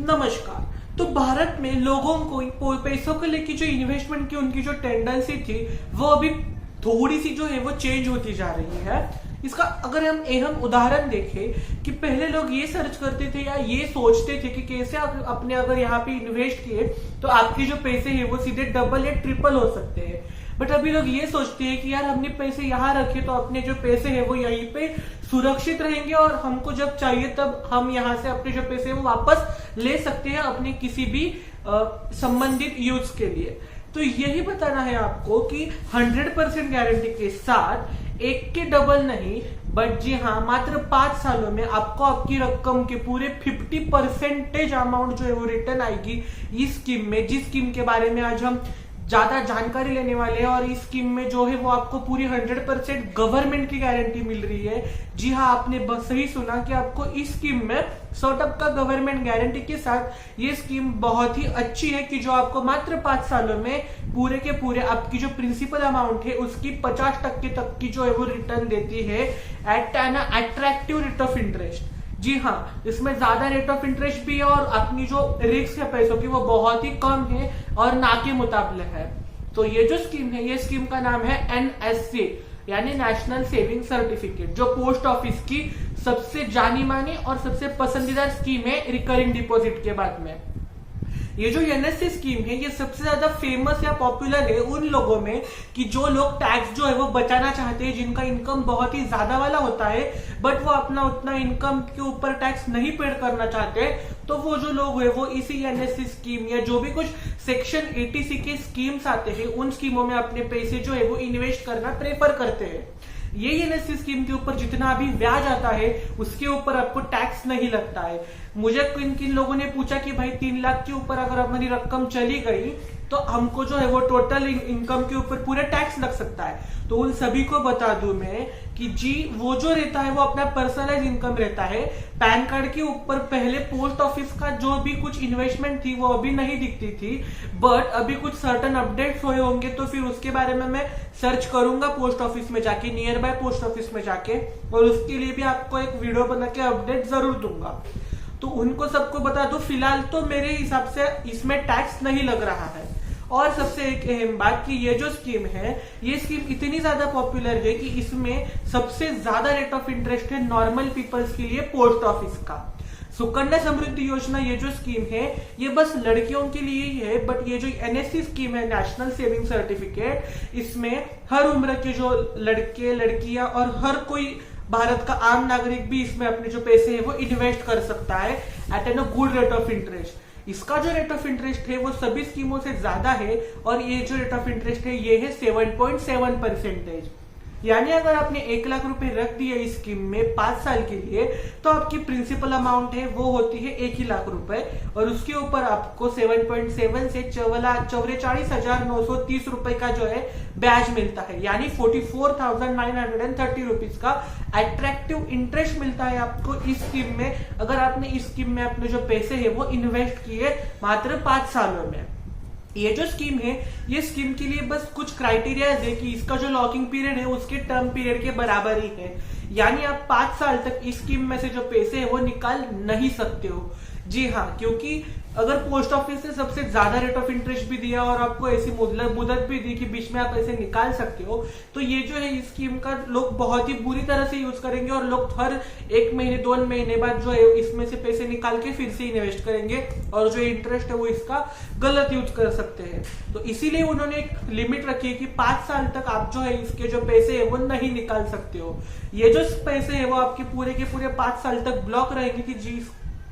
नमस्कार। तो भारत में लोगों को पैसों को लेकर जो इन्वेस्टमेंट की उनकी जो टेंडेंसी थी वो अभी थोड़ी सी जो है वो चेंज होती जा रही है। इसका अगर हम अहम उदाहरण देखें कि पहले लोग ये सर्च करते थे या ये सोचते थे कि कैसे आप अपने अगर यहाँ पे इन्वेस्ट किए तो आपके जो पैसे हैं वो सीधे डबल या ट्रिपल हो सकते हैं। बट अभी लोग ये सोचते हैं कि यार हमने पैसे यहाँ रखे तो अपने जो पैसे हैं वो यहीं पे सुरक्षित रहेंगे और हमको जब चाहिए तब हम यहाँ से अपने जो पैसे वो वापस ले सकते हैं अपने किसी भी संबंधित यूज के लिए। तो यही बताना है आपको कि 100% गारंटी के साथ एक के डबल नहीं बट जी हाँ मात्र 5 सालों में आपको आपकी रकम के पूरे 50% अमाउंट जो है वो रिटर्न आएगी इस स्कीम में, जिस स्कीम के बारे में आज हम ज्यादा जानकारी लेने वाले हैं। और इस स्कीम में जो है वो आपको पूरी 100% गवर्नमेंट की गारंटी मिल रही है। जी हाँ, आपने बस सही सुना कि आपको इस स्कीम में 100% गवर्नमेंट गारंटी के साथ ये स्कीम बहुत ही अच्छी है कि जो आपको मात्र 5 सालों में पूरे के पूरे आपकी जो प्रिंसिपल अमाउंट है उसकी 50% तक की जो है वो रिटर्न देती है at an attractive rate of interest. जी हाँ, इसमें ज्यादा रेट ऑफ इंटरेस्ट भी है और अपनी जो रिस्क है पैसों की वो बहुत ही कम है और ना के मुकाबले है। तो ये जो स्कीम है ये स्कीम का नाम है NSC यानी नेशनल सेविंग सर्टिफिकेट, जो पोस्ट ऑफिस की सबसे जानी मानी और सबसे पसंदीदा स्कीम है रिकरिंग डिपॉजिट के बाद में। ये जो NSC स्कीम है ये सबसे ज्यादा फेमस या पॉपुलर है उन लोगों में कि जो लोग टैक्स जो है वो बचाना चाहते हैं, जिनका इनकम बहुत ही ज्यादा वाला होता है बट वो अपना उतना इनकम के ऊपर टैक्स नहीं पे करना चाहते। तो वो जो लोग है वो इसी NSC स्कीम या जो भी कुछ सेक्शन 80C के स्कीम्स आते हैं उन स्कीमों में अपने पैसे जो है वो इन्वेस्ट करना प्रेफर करते हैं। ये NSC स्कीम के ऊपर जितना भी ब्याज आता है उसके ऊपर आपको टैक्स नहीं लगता है। मुझे किन किन लोगों ने पूछा कि भाई 3 लाख के ऊपर अगर हमारी रकम चली गई तो हमको जो है वो टोटल इनकम के ऊपर पूरा टैक्स लग सकता है। तो उन सभी को बता दूं मैं कि जी वो जो रहता है वो अपना पर्सनलाइज इनकम रहता है। पैन कार्ड के ऊपर पहले पोस्ट ऑफिस का जो भी कुछ इन्वेस्टमेंट थी वो अभी नहीं दिखती थी बट अभी कुछ सर्टन अपडेट्स हुए होंगे तो फिर उसके बारे में मैं सर्च करूंगा पोस्ट ऑफिस में जाके, नियर बाय पोस्ट ऑफिस में जाके, और उसके लिए भी आपको एक वीडियो बना के अपडेट जरूर दूंगा। तो उनको सबको बता दो फिलहाल तो मेरे हिसाब से इसमें टैक्स नहीं लग रहा है। और सबसे एक अहम बात कि ये जो स्कीम है ये स्कीम इतनी ज्यादा पॉपुलर है कि इसमें सबसे ज्यादा रेट ऑफ इंटरेस्ट है नॉर्मल पीपल्स के लिए पोस्ट ऑफिस का। सुकन्या समृद्धि योजना ये जो स्कीम है ये बस लड़कियों के लिए ही है बट ये जो NSC स्कीम है नेशनल सेविंग सर्टिफिकेट, इसमें हर उम्र के जो लड़के लड़कियां और हर कोई भारत का आम नागरिक भी इसमें अपने जो पैसे है वो इन्वेस्ट कर सकता है at an good rate of interest. इसका जो रेट ऑफ इंटरेस्ट है वो सभी स्कीमों से ज्यादा है और ये जो रेट ऑफ इंटरेस्ट है ये है 7.7%। यानी अगर आपने 1 लाख रुपए रख दिए इस स्कीम में 5 साल के लिए तो आपकी प्रिंसिपल अमाउंट है वो होती है 1 ही लाख रुपए और उसके ऊपर आपको 7.7 से 44,930 रुपए का जो है ब्याज मिलता है, यानी 44,930 रुपीज का अट्रैक्टिव इंटरेस्ट मिलता है आपको इस स्कीम में अगर आपने इस स्कीम में अपने जो पैसे है वो इन्वेस्ट किए मात्र 5 सालों में। ये जो स्कीम है ये स्कीम के लिए बस कुछ क्राइटेरिया है कि इसका जो लॉकिंग पीरियड है उसके टर्म पीरियड के बराबर ही है, यानी आप 5 साल तक इस स्कीम में से जो पैसे है वो निकाल नहीं सकते हो। जी हाँ, क्योंकि अगर पोस्ट ऑफिस ने सबसे ज्यादा रेट ऑफ इंटरेस्ट भी दिया और आपको ऐसी मुदत भी दी कि बीच में आप ऐसे निकाल सकते हो तो ये जो है इस स्कीम का लोग बहुत ही बुरी तरह से यूज करेंगे और लोग हर 1 महीने 2 महीने बाद जो है इसमें से पैसे निकाल के फिर से इन्वेस्ट करेंगे और जो इंटरेस्ट है वो इसका गलत यूज कर सकते हैं। तो इसीलिए उन्होंने एक लिमिट रखी है कि 5 साल तक आप जो है इसके जो पैसे है वो नहीं निकाल सकते हो। ये जो पैसे है वो आपके पूरे के पूरे 5 साल तक ब्लॉक रहेंगे कि जी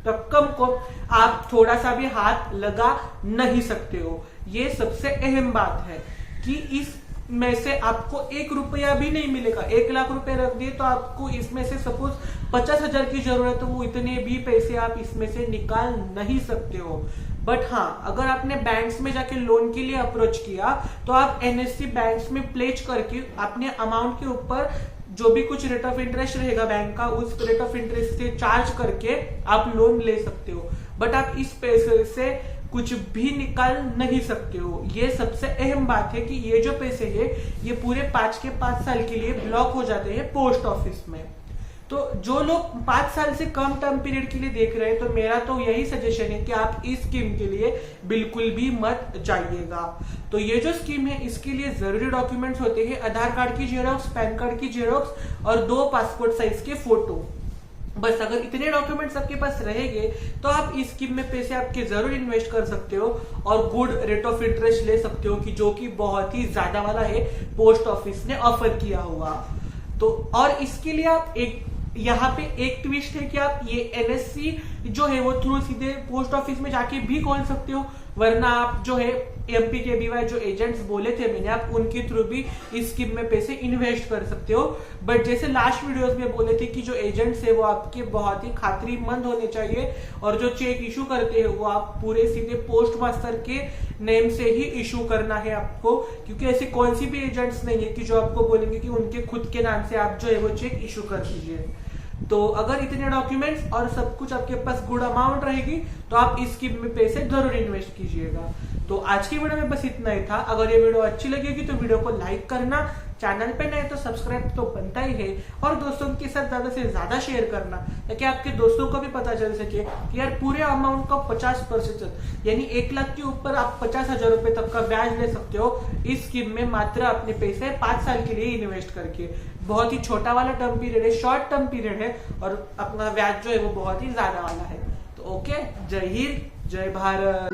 रकम को आप थोड़ा सा भी हाथ लगा नहीं सकते हो। ये सबसे अहम बात है कि इस में से आपको 1 रुपया भी नहीं मिलेगा। 1 लाख रुपए रख दिए तो आपको इसमें से सपोज 50,000 की जरूरत है तो वो इतने भी पैसे आप इसमें से निकाल नहीं सकते हो। बट हाँ, अगर आपने बैंक्स में जाके लोन के लिए अप्रोच किया तो आप NSC बैंक्स में प्लेज करके अपने अमाउंट के ऊपर जो भी कुछ रेट ऑफ इंटरेस्ट रहेगा बैंक का उस रेट ऑफ इंटरेस्ट से चार्ज करके आप लोन ले सकते हो बट आप इस पैसे से कुछ भी निकाल नहीं सकते हो। ये सबसे अहम बात है कि ये जो पैसे है ये पूरे 5 के 5 साल के लिए ब्लॉक हो जाते हैं पोस्ट ऑफिस में। तो जो लोग 5 साल से कम टर्म पीरियड के लिए देख रहे हैं, तो मेरा तो यही सजेशन है कि आप इस स्कीम के लिए बिल्कुल भी मत जाइएगा। तो ये जो स्कीम है, इसके लिए जरूरी डॉक्यूमेंट्स होते हैं आधार कार्ड की जेरोक्स, पैन कार्ड की जेरोक्स और 2 पासपोर्ट साइज के फोटो। बस अगर इतने डॉक्यूमेंट्स आपके पास रहेंगे तो आप इस स्कीम में पैसे आपके जरूर इन्वेस्ट कर सकते हो और गुड रेट ऑफ इंटरेस्ट ले सकते हो, कि जो कि बहुत ही ज्यादा वाला है, पोस्ट ऑफिस ने ऑफर किया हुआ। तो और इसके लिए आप यहाँ पे एक ट्विस्ट है कि आप ये एनएससी जो है वो थ्रू सीधे पोस्ट ऑफिस में जाके भी खोल सकते हो, वरना आप जो है एमपीकेवीवाई जो एजेंट्स बोले थे मैंने, आप उनके थ्रू भी इस स्कीम में पैसे इन्वेस्ट कर सकते हो। बट जैसे लास्ट वीडियोस में बोले थे कि जो एजेंट्स है वो आपके बहुत ही खातिरमंद होने चाहिए और जो चेक इशू करते हैं वो आप पूरे सीधे पोस्ट मास्टर के नेम से ही इशू करना है आपको, क्योंकि ऐसी कौन सी भी एजेंट्स नहीं है कि जो आपको बोलेंगे कि उनके खुद के नाम से आप जो है वो चेक इशू कर दीजिए। तो अगर इतने डॉक्यूमेंट्स और सब कुछ आपके पास गुड अमाउंट रहेगी तो आप इस स्कीम में पैसे जरूर इन्वेस्ट कीजिएगा। तो आज की वीडियो में बस इतना ही था। अगर ये वीडियो अच्छी लगेगी तो वीडियो को लाइक करना, चैनल पे नए तो सब्सक्राइब तो बनता ही है, और दोस्तों के साथ ज्यादा से ज्यादा शेयर करना ताकि आपके दोस्तों को भी पता चल सके कि यार पूरे अमाउंट का 50% यानी 1 लाख के ऊपर आप 50,000 रुपए तक का ब्याज ले सकते हो इस स्कीम में, मात्र अपने पैसे 5 साल के लिए इन्वेस्ट करके। बहुत ही छोटा वाला टर्म पीरियड है, शॉर्ट टर्म पीरियड है, और अपना ब्याज जो है वो बहुत ही ज्यादा वाला है। तो ओके, जय हिंद, जय भारत।